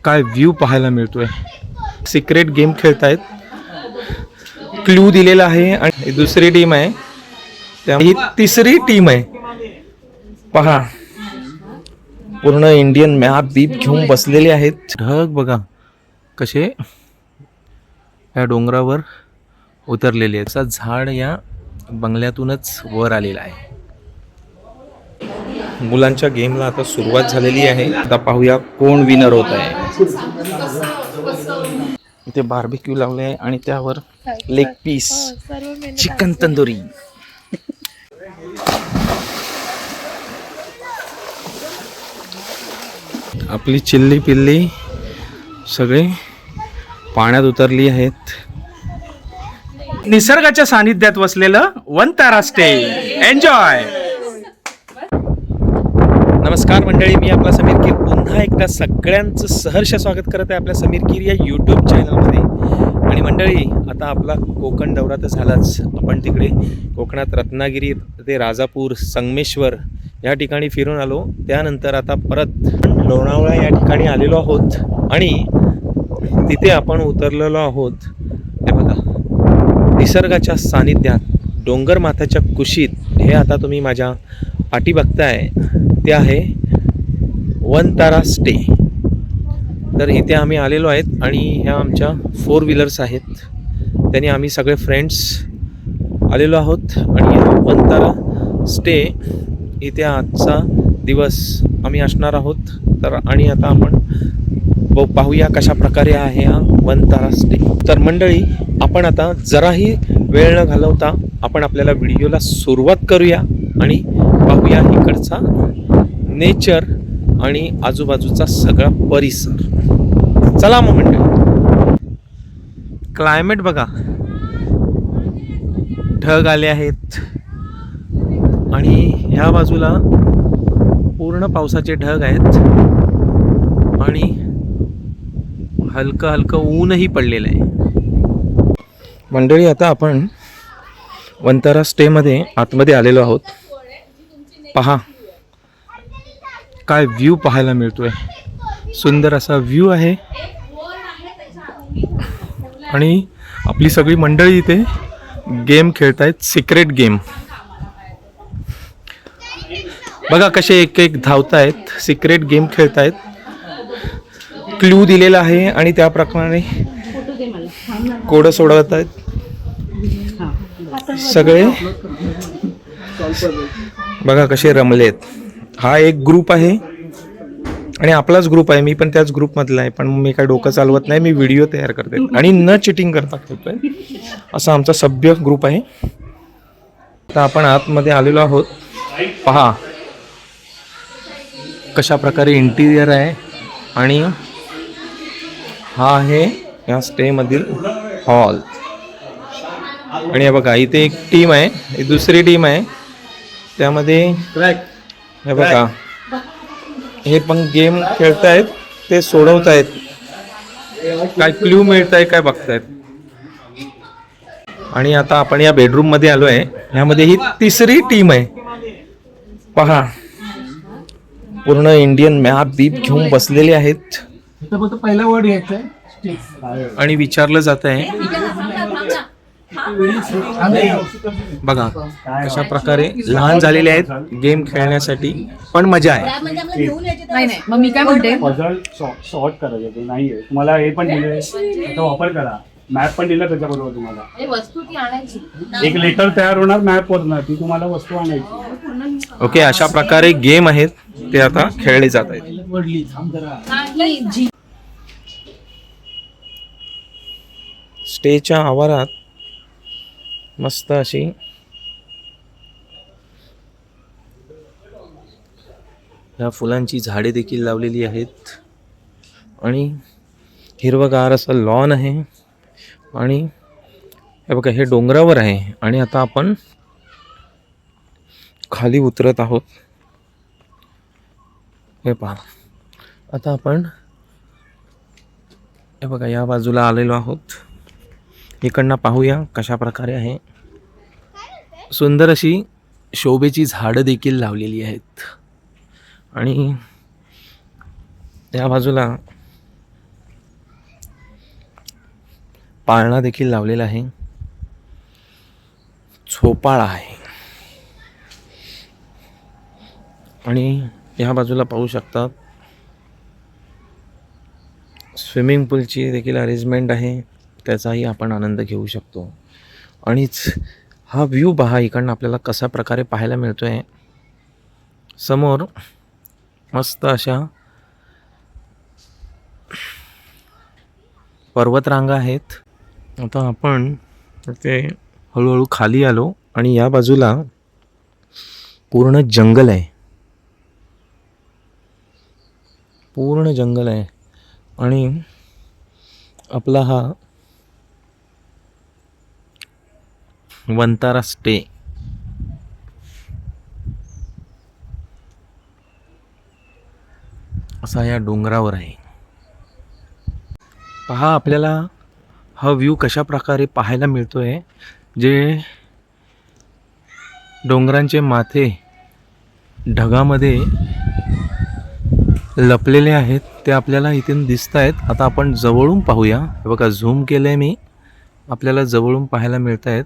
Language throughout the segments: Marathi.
काय व्ह्यू पाहायला मिळतोय. सिक्रेट गेम खेळतायत. क्लू दिलेला आहे आणि दुसरी टीम आहे, त्यामुळे ही तिसरी टीम आहे. पहा, पूर्ण इंडियन मॅप बीप घेऊन बसलेले आहेत. ढग बघा कसे या डोंगरावर उतरलेले आहेत. झाड या बंगल्यातूनच वर आलेला आहे. मुलांच्या गेमला आता सुरुवात झालेली आहे. आता पाहूया कोण विनर होत आहे. इथे बार्बिक्यू लावले आहे आणि त्यावर लेग पीस, चिकन तंदुरी. आपली चिल्ली पिल्ली सगळे पाण्यात उतरली आहेत. निसर्गाच्या सानिध्यात वसलेलं वंतारा स्टे. एन्जॉय. नमस्कार मंडळी, मी आपला समीर कीर पुन्हा एकदा सगळ्यांचं सहर्ष स्वागत करत आहे आपल्या समीर कीर या यूट्यूब चॅनलमध्ये. आणि मंडळी, आता आपला कोकण दौरा तर झालाच. आपण तिकडे कोकणात रत्नागिरी ते राजापूर, संगमेश्वर या ठिकाणी फिरून आलो. त्यानंतर आता परत लोणावळा या ठिकाणी आलेलो आहोत आणि तिथे आपण उतरलेलो आहोत. हे बघा, निसर्गाच्या सानिध्यात डोंगर माथ्याच्या कुशीत. हे आता तुम्ही माझ्या पाठी बघताय ते आहे वंतारा स्टे. तर इथे आम्ही आलेलो आहेत आणि ह्या आमच्या 4 व्हीलर्स आहेत. त्यांनी आम्ही सगळे फ्रेंड्स आलेलो आहोत आणि वंतारा स्टे इथे आजचा दिवस आम्ही असणार आहोत. तर आणि आता आपण पाहूया कशा प्रकारे आहे हा वंतारा स्टे. तर मंडळी, आपण आता जराही वेळ न घालवता आपण आपल्याला व्हिडिओला सुरुवात करूया आणि पाहूया इकडचा नेचर आणि आजूबाजूचा सगळा परिसर. चला मग मंडळी. क्लायमेट बघा, ढग आले आहेत आणि ह्या बाजूला पूर्ण पावसाचे ढग आहेत आणि हलकं हलकं ऊनही पडलेलं आहे. मंडळी, आता आपण वंतारा स्टेमध्ये आतमध्ये आलेलो आहोत. पहा, काय व्ह्यू पाहायला मिळतोय. सुंदर असा व्ह्यू आहे आणि आपली सगळी मंडळी इथे गेम खेळतायत. सिक्रेट गेम बघा कसे एक एक धावतायत. सिक्रेट गेम खेळतायत. क्लू दिलेला आहे आणि त्याप्रमाणे कोडं सोडवत आहेत सगळे. बघा कसे रमलेत. हा एक ग्रुप आहे आणि आपलाच ग्रुप आहे. मी पण त्याच ग्रुपमधला आहे, पण मी काय डोकं चालवत नाही. मी व्हिडिओ तयार करते आणि न चिटिंग करता खेळतोय. असा आमचा सभ्य ग्रुप आहे. आता आपण आतमध्ये आलेलो आहोत. पहा कशा प्रकारे इंटिरियर आहे आणि हा आहे या स्टे मधील हॉल. आणि हे बघा, इथे एक टीम आहे, ही दुसरी टीम आहे. त्यामध्ये हे बघा, हे पण गेम खेळतायत, ते सोडवतायत. काय क्ल्यू मिळत आहे काय बघतायत. आणि आता आपण या बेडरूम मध्ये आलो आहे. ह्यामध्ये ही तिसरी टीम आहे. पहा, पूर्ण इंडियन मॅप बीप घेऊन बसलेले आहेत पहिला वर्ड घ्यायचा आणि विचारलं जात आहे. बघा कशा प्रकारे लहान झालेले आहेत गेम खेळण्यासाठी, पण मजा आहे. नाही, मग मी काय म्हणते, पझल सॉर्ट करायचं नाहीये. तुम्हाला हे पण दिले, त्याचा वापर करा. मॅप पण दिला त्याच्याबरोबर तुम्हाला. वस्तू ती आणायची. एक लेटर तयार होणार मॅप वरनं, ती तुम्हाला वस्तू आणायची. ओके, अशा प्रकारे गेम आहेत ते आता खेळले जात आहेत. स्टेच्या आवारात मस्त अशी ह्या फुलांची झाडे देखील लावलेली आहेत आणि हिरवगार असं लॉन आहे. आणि हे बघा, हे डोंगरावर आहे आणि आता आपण खाली उतरत आहोत. हे पहा, आता आपण हे बघा या बाजूला आलेलो आहोत. इकडनं पाहूया कशा प्रकारे आहे. सुंदर अशी शोभेची झाडं देखील लावलेली आहेत आणि त्या बाजूला पाळणा देखील लावलेला आहे, झोपाळा आहे आणि या बाजूला पाहू शकतात स्विमिंग पूलची देखील अरेंजमेंट आहे, त्याचाही आपण आनंद घेऊ शकतो. आणिच हा व्ह्यू पहा इकडनं आपल्याला कसा प्रकारे पाहायला मिळतो आहे. समोर मस्त अशा पर्वतरांगा आहेत. आता आपण ते हळूहळू खाली आलो आणि या बाजूला पूर्ण जंगल आहे, पूर्ण जंगल आहे आणि आपला हा वंतारा स्टे असा या डोंगरावर आहे. पहा आपल्याला हा व्ह्यू कशा प्रकारे पाहायला मिळतोय. जे डोंगरांचे माथे ढगामध्ये लपलेले आहेत ते आपल्याला इथून दिसत आहेत. आता आपण जवळून पाहूया. हे बघा झूम केलंय मी, आपल्याला जवळून पाहायला मिळत आहेत.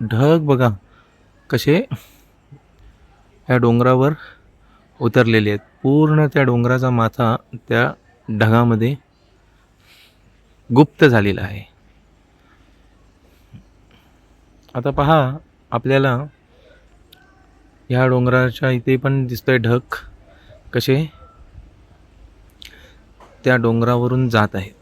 ढग बघा कसे या डोंगरावर उतरलेले आहेत. पूर्ण त्या डोंगराचा माथा त्या ढगामध्ये गुप्त झालेला आहे. आता पहा आपल्याला ह्या डोंगराच्या इथे पण दिसतोय ढग कसे त्या डोंगरावरून जात आहेत.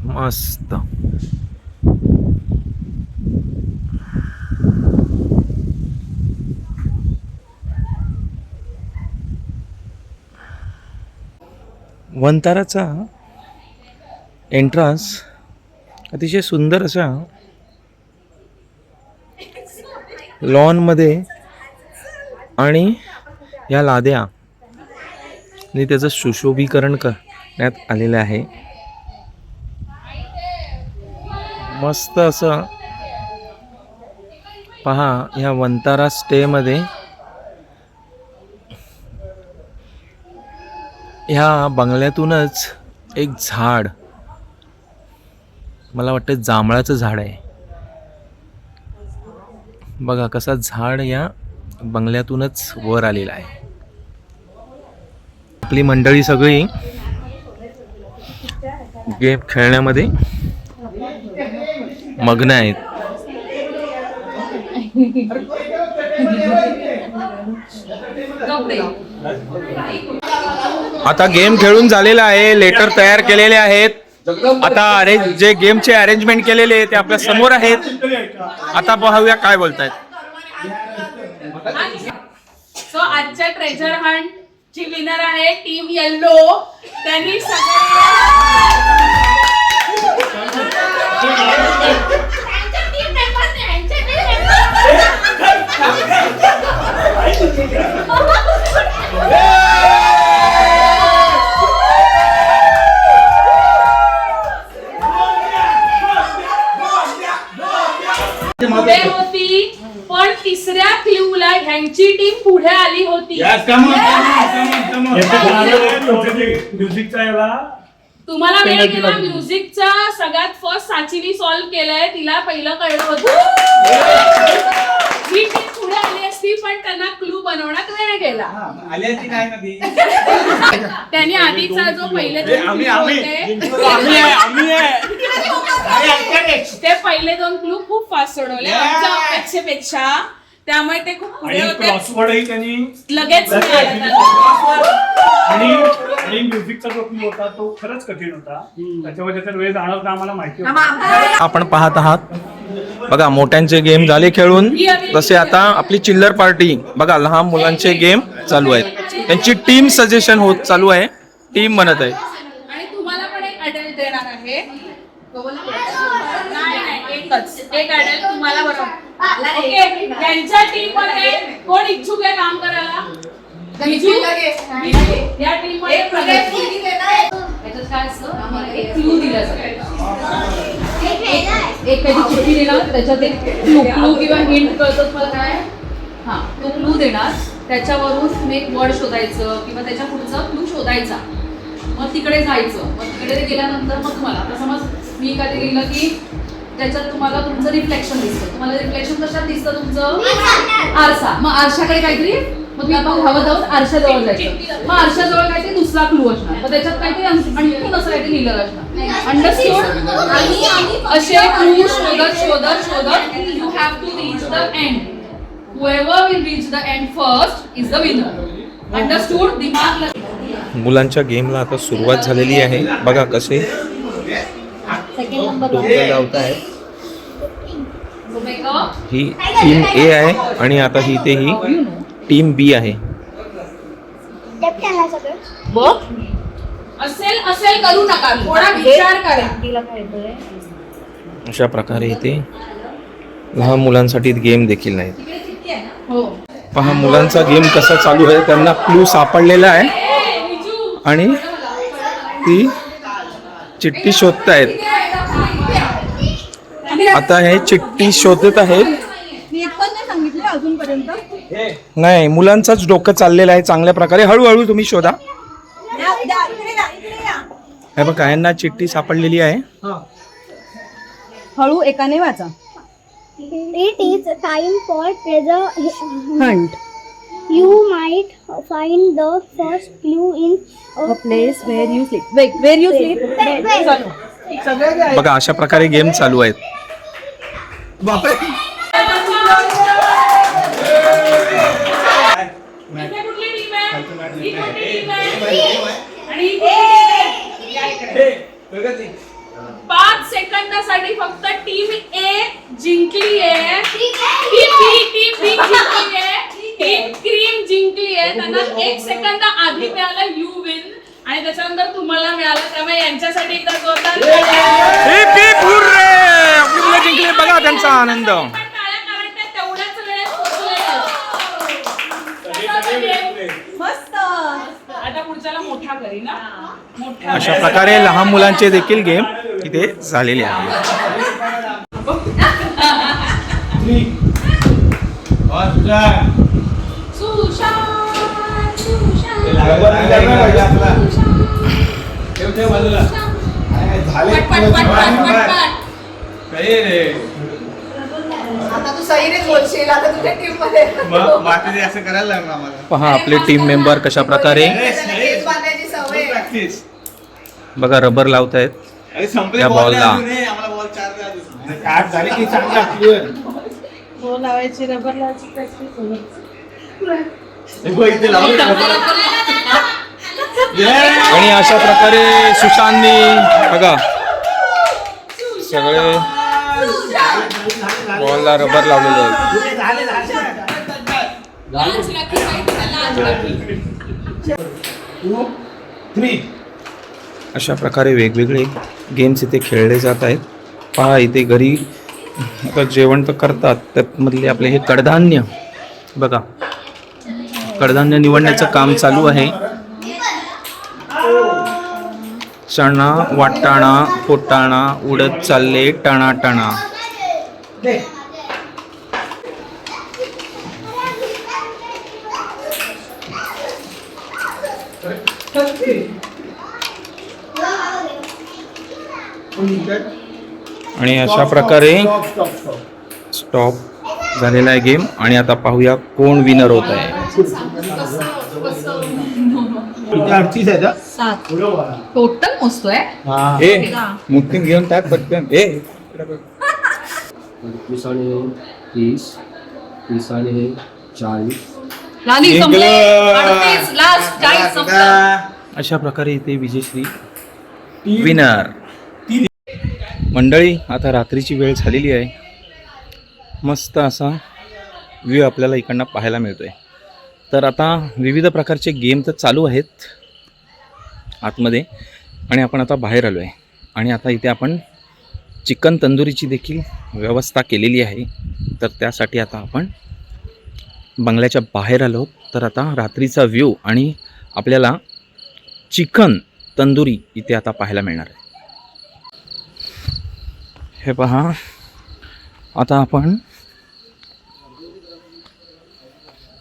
मस्त वंताराचा एंट्रन्स अतिशय सुंदर अशा लॉनमध्ये आणि या लाद्या आणि त्याचं सुशोभीकरण करण्यात आलेलं आहे. मस्त असं पहा ह्या वंतारा स्टेमध्ये ह्या बंगल्यातूनच एक झाड, मला वाटतं जांभळाचं झाड आहे. बघा कसा झाड या बंगल्यातूनच वर आलेला आहे. आपली मंडळी सगळी गेम खेळण्यामध्ये मग्न आहेत. आता गेम खेळून झालेला आहे, लेटर तयार केलेले आहेत. आता जे गेमचे अरेंजमेंट केलेले ते आपल्या समोर आहेत. आता पाहूया काय बोलतायत. सो आजच्या ट्रेजर हंट ची विनर आहे टीम येल्लो. त्यांनी पुढे होती, पण तिसऱ्या क्ल्यूला ह्यांची टीम पुढे आली होती. तुम्हाला वेळ गेला. म्युझिकचा सगळ्यात फर्स्ट साचीनी सॉल्व्ह केलंय, तिला पहिलं कळलं होतं. ही टीम पुढे आली असती पण त्यांना क्लू बनवण्यात वेळ गेला. त्यांनी आधीचा जो पहिले ते पहिले दोन क्लू खूप फास्ट सोडवले आमच्या अपेक्षेपेक्षा. त्यामुळे ते खूप पुढे होते. लगेच आणि म्युझिकचा जो क्लू होता तो खरंच कठीण होता. त्याच्यामध्ये तर वेळ जाणार का आम्हाला माहिती होतं. आपण पाहत आहात बघा मोठ्यांचे गेम झाले खेळून, तसे आता आपली चिल्लर पार्टी बघा लहान मुलांचे गेम चालू आहेत. त्यांची टीम सजेशन होत चालू आहे, टीम बनत आहे. आणि तुम्हाला पण एक अडल्ट देणार आहे. एक अडल्ट तुम्हाला बरोबर. ओके, त्यांच्या टीम मध्ये कोण इच्छुक आहे काम करायला? या टीम मध्ये क्लू दिला जाईल. एक काही चिठ्ठी देणार, त्याच्यात एक क्लू किंवा हिंट कळतं मला काय, हां तो क्लू देणार, त्याच्यावरून तुम्ही एक वर्ड शोधायचं किंवा त्याच्या पुढचा क्लू शोधायचा, मग तिकडे जायचं, मग तिकडे गेल्यानंतर मग तुम्हाला आता समज मी काय दिलं की त्याच्यात तुम्हाला तुमचं रिफ्लेक्शन दिसतं, तुम्हाला रिफ्लेक्शन कशात दिसतं तुमचं आरसा, मग आरशाकडे काहीतरी, मग आपण हवं जाऊन आरशाजवळ जायचं, मग आरशाजवळ काहीतरी दुसरा क्लू असणार, मग त्याच्यात काहीतरी आणखी असं काहीतरी लिहिलं असणार, अंडरस्टूड. असे क्लू शोधत शोधत शोधत you have to reach the end, whoever will reach the end first is the winner. Understood. दिमाग मुलांच्या गेमला आता सुरुवात झालेली आहे. बघा कसे डोके लावत आहेत. ही टीम ए आहे आणि आता ही टीम बी आहे. असेल असेल करू नका, थोडा विचार करा. अशा प्रकारे इथे लहान मुलांसाठी गेम देखील नाहीत. हो पहा मुलांचा गेम कसा चालू आहे. त्यांना क्लू सापडलेला आहे आणि ती चिठ्ठी शोधतायत. आता हे चिठ्ठी शोधत आहेत. नाही, मुलांचंच डोकं चाललेलं आहे चांगल्या प्रकारे. हळूहळू तुम्ही शोधा. हे बघा यांना चिठ्ठी सापडलेली आहे. हळू एकाने वाचा. It is time for treasure Hunt. You might find the first clue in A place where you sleep. Where you sleep? बघा अशा प्रकारे गेम चालू आहेत. इथे कुठली टीम आहे? ही कुठली टीम आहे? आणि ही कुठली टीम आहे? 5 सेकंदासाठी फक्त टीम ए जिंकली आहे. टीम बी जिंकली आहे. टीम क्रीम जिंकली आहे. त्यांना 1 सेकंद आधी मिळालं यू विन आणि त्याच्यानंतर तुम्हाला मिळालं. त्यामुळे यांच्यासाठी एकदा जोरदार आपली मुलं जिंकली. बघा त्यांचा आनंद. टाळ्या करायच्या तेवढ्याच वेळेत पोहोचलेले. मस्त. आता पुढच्याला मोठा करी ना. मोठा अशा प्रकारे लहान मुलांचे देखील गेम इथे झालेले आहेत. आता तू सईनेच बोलशील आता तुझ्या टीम मध्ये. असं करायला लागलं आम्हाला. पहा आपले टीम मेंबर कशा प्रकारे केस बांधायची सवय. बघा रबर लावत आहेत त्या बॉलला. बॉल लावायची रबर लावायची प्रॅक्टिस होईल. आणि अशा प्रकारे सुशांतनी बघा सगळे बॉलला रबर लावलेले आहेत. अशा प्रकारे वेगवेगळे गेम्स इथे खेळले जात आहेत. पहा इथे घरी आता जेवण तर करतात त्यामधले आपले हे कडधान्य बघा. कडधान्य निवडण्याचं काम चालू आहे. चणा, वाटाणा, फुटाणा उडत चालले टणा टणा. आणि अशा प्रकारे स्टॉप झालेला आहे गेम. आणि आता पाहूया कोण विनर होत आहे. टोटल मोजतोय. मुक्ती घेऊन टाक पटकन. 30 आणि 40. लाली संपले. 38 लास्ट 40 संपलं. अशा प्रकारे इथे विजयश्री विनर. मंडळी आता रात्रीची वेळ झालेली आहे. मस्त असा व्ह्यू आपल्याला इकडनं पाहायला मिळतोय. तर आता विविध प्रकारचे गेम तर चालू आहेत आतमध्ये आणि आपण आता बाहेर आलो आहे. आणि आता इथे आपण चिकन तंदुरीची देखील व्यवस्था केलेली आहे. तर त्यासाठी आता आपण बंगल्याच्या बाहेर आलो. तर आता रात्रीचा व्ह्यू आणि आपल्याला चिकन तंदुरी इथे आता पाहायला मिळणार आहे. हे पहा आता आपण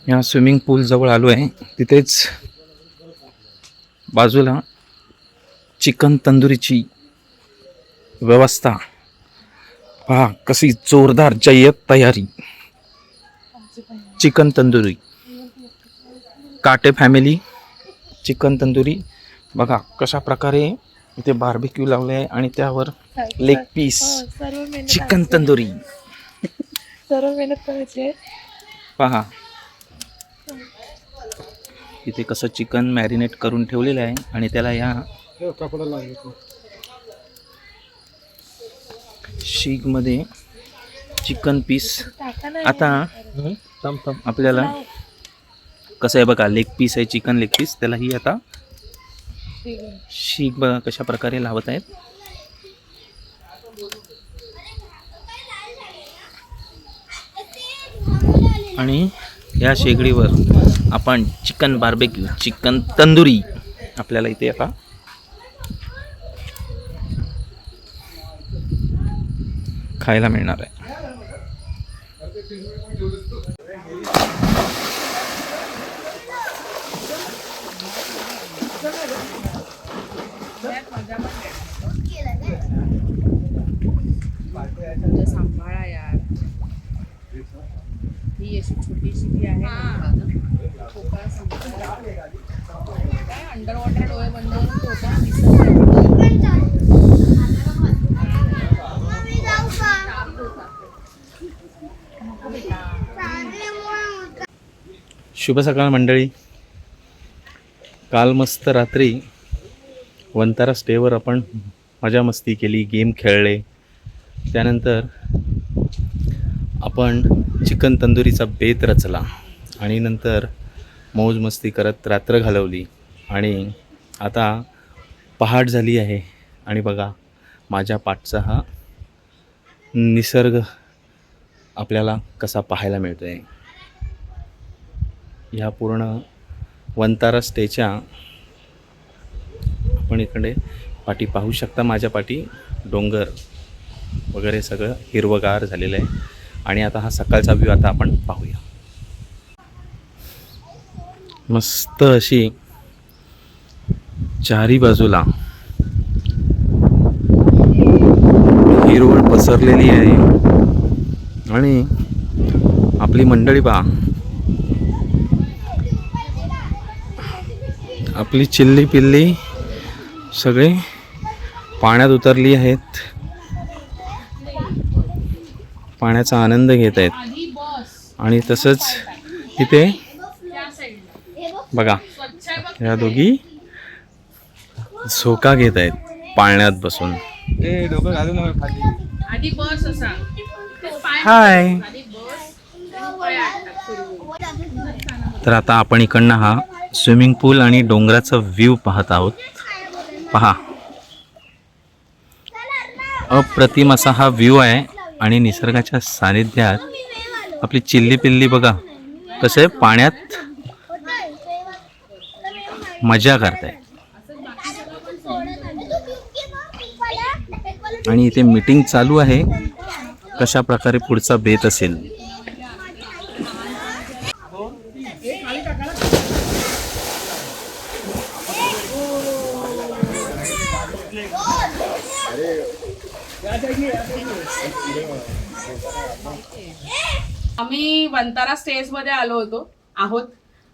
या स्विमिंग पूल जवळ आलो आहे. तिथेच बाजूला चिकन तंदुरीची व्यवस्था पहा, कशी जोरदार जय्यत तयारी. चिकन तंदुरी, काटे फॅमिली चिकन तंदुरी. बघा कशा प्रकारे इथे बार्बिक्यू लावले आहे आणि त्यावर लेग पीस चिकन तंदुरी. सर्व मेहनत करायची. पहा इथे कसं चिकन मॅरिनेट करून ठेवलेलं आहे आणि त्याला या शीग मध्ये चिकन पीस. आता आपल्याला कसं आहे बघा, लेग पीस आहे, चिकन लेग पीस, त्याला ही आता शीग बघा कशा प्रकारे लावत आहेत. आणि या शेगडीवर आपण चिकन बार्बेक्यू, चिकन तंदुरी आपल्याला इथे आता खायला मिळणार आहे. सांभाळा यार, ही अशी छोटीशी ती आहे ठोका सांभाळा. काय अंडर वॉटर डोळे बंद करून ठोका दिसत. शुभ सकाळ मंडळी. काल मस्त रात्री वंतारा स्टेवर आपण मजा मस्ती केली, गेम खेळले. त्यानंतर आपण चिकन तंदुरीचा बेत रचला आणि नंतर मौज मस्ती करत रात्र घालवली. आणि आता पहाट झाली आहे आणि बघा माझ्या पाठचा हा निसर्ग आपल्याला कसा पाहायला मिळतो आहे. ह्या पूर्ण वंतारा स्टेच्या आपण इकडे पाठी पाहू शकता. माझ्या पाठी डोंगर वगैरे सगळं हिरवगार झालेलं आहे. आणि आता हा सकाळचा व्ह्यू आता आपण पाहूया. मस्त अशी चारी बाजूला हिरवळ पसरलेली आहे आणि आपली मंडळी पहा, आपली चिल्ली पिल्ली सगळे पाण्यात उतरली आहेत, पाण्याचा आनंद घेत आहेत. आधी बस आणि तसंच इथे त्या साईडला बघा स्वच्छ आहे बघ. या दोघी झोका घेत आहेत पाण्यात बसून. आधी बस असा पाय हाय. आधी बस पाय आटक सुरू. तर आता आपण इकडनं हा स्विमिंग पूल आणि डोंगराचा व्ह्यू पाहत आहोत. पहा अप्रतिम असा हा व्ह्यू आहे आणि निसर्गाच्या सानिध्यात आपली चिल्ली पिल्ली बघा कसे पाण्यात मजा करताय. आणि इथे मीटिंग चालू आहे कशा प्रकारे पुढचा बेत असेल. आम्ही वंतारा स्टेज मध्ये आलो आहोत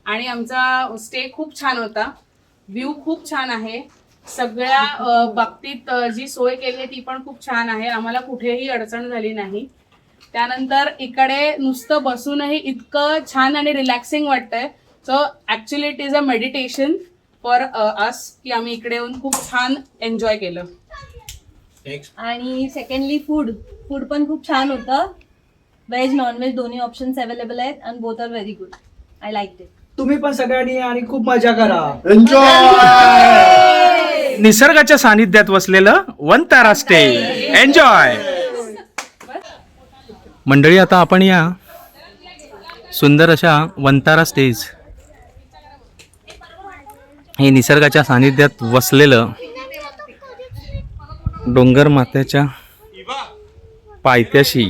आणि आमचा स्टे खूप छान होता. व्ह्यू खूप छान आहे. सगळ्या बाबतीत जी सोय केली आहे ती पण खूप छान आहे. आम्हाला कुठेही अडचण झाली नाही. त्यानंतर इकडे नुसतं बसूनही इतकं छान आणि रिलॅक्सिंग वाटतंय. So actually it is a meditation for us की आम्ही इकडे येऊन खूप छान एन्जॉय केलं. आणि सेकंडली फूड पण खूप छान होतं. व्हेज नॉनव्हेज दोन्ही ऑप्शन्स अवेलेबल आहेत and both are very good. I like it. तुम्ही पण सगळ्यांनी आणि खूप मजा करा. निसर्गाच्या सानिध्यात वसलेलं वंतारा स्टे. एन्जॉय मंडळी. आता आपण या सुंदर अशा वंतारा स्टेज हे निसर्गाच्या सानिध्यात वसलेलं डोंगर मात्याच्या पायथ्याशी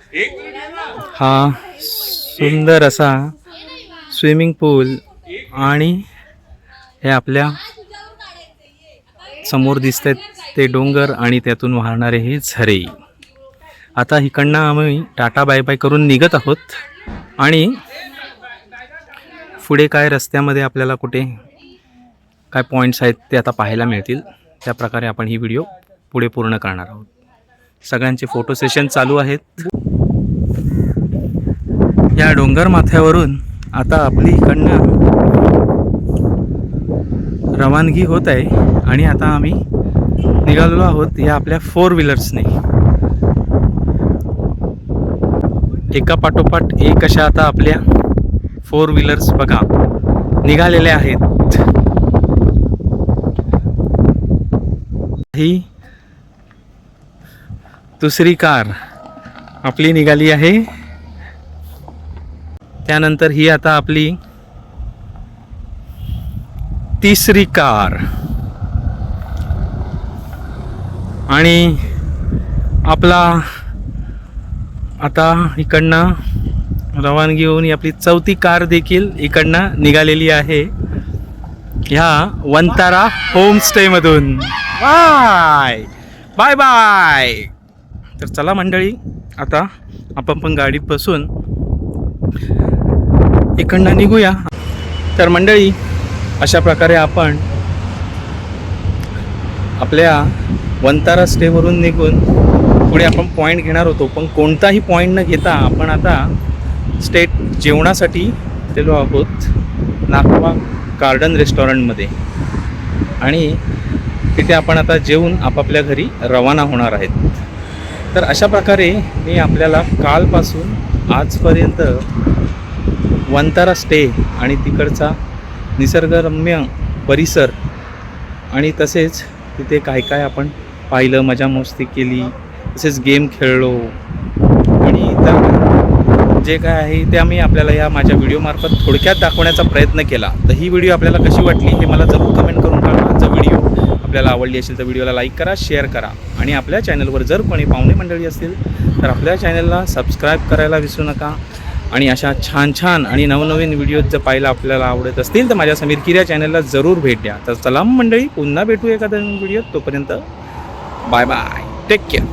हा सुंदर असा स्विमिंग पूल आणि हे आपल्या समोर दिसत आहेत ते डोंगर आणि त्यातून वाहणारे हे झरे. आता इकडनं आम्ही टाटा बाय बाय करून निघत आहोत आणि पुढे काय रस्त्यामध्ये आपल्याला कुठे काय पॉईंट्स आहेत ते आता पाहायला मिळतील. त्या प्रकारे आपण ही व्हिडिओ पुढे पूर्ण करणार आहोत. सगळ्यांचे फोटो सेशन चालू आहेत. या डोंगर माथ्यावरून आता आपली इकडनं रवानगी होत आहे आणि आता आम्ही निघालेलो आहोत या आपल्या 4 व्हीलर्सने. एका पाठोपाठ एक अशा आता आपल्या 4 व्हीलर्स बघा निघालेल्या आहेत. ही दुसरी कार आपली निघाली आहे. त्यानंतर ही आता आपली तिसरी कार आणि आपला आता इकडनं रवानगी होऊन ही आपली चौथी कार देखील इकडनं निघालेली आहे ह्या वंतारा होमस्टेमधून. Bye bye bye. तर चला मंडळी आता आपण पण गाडीत बसून इकडनं निघूया. तर मंडळी अशा प्रकारे आपण आपल्या वंतारा स्टेवरून निघून पुढे आपण पॉईंट घेणार होतो, पण कोणताही पॉईंट न घेता आपण आता स्टेट जेवणासाठी गेलो आहोत नागवा गार्डन रेस्टॉरंटमध्ये आणि तिथे आपण आता जेवून आपापल्या घरी रवाना होणार आहेत. तर अशा प्रकारे मी आपल्याला कालपासून आजपर्यंत वंतारा स्टे आणि तिकडचा निसर्गरम्य परिसर आणि तसेच तिथे काय काय आपण पाहिलं, मजा मस्ती केली, तसेच गेम खेळलो आणि इतर जे काय आहे ते आम्ही आपल्याला या माझ्या व्हिडिओमार्फत थोडक्यात दाखवण्याचा प्रयत्न केला. तर ही व्हिडिओ आपल्याला कशी वाटली हे मला जरूर कमेंट करून कळवा. जर व्हिडिओ आपल्याला आवडली असेल तर व्हिडिओला लाईक करा, शेअर करा आणि आपल्या चॅनलवर जर कोणी पाहुणे मंडळी असतील तर आपल्या चॅनलला सबस्क्राईब करायला विसरू नका. आणि अशा छान छान आणि नवनवीन व्हिडिओज जर पाहायला आपल्याला आवडत असतील तर माझ्या समीर किर या चॅनलला जरूर भेट द्या. तर चला मंडळी पुन्हा भेटू एखाद्या व्हिडिओत. तोपर्यंत बाय बाय, टेक केअर.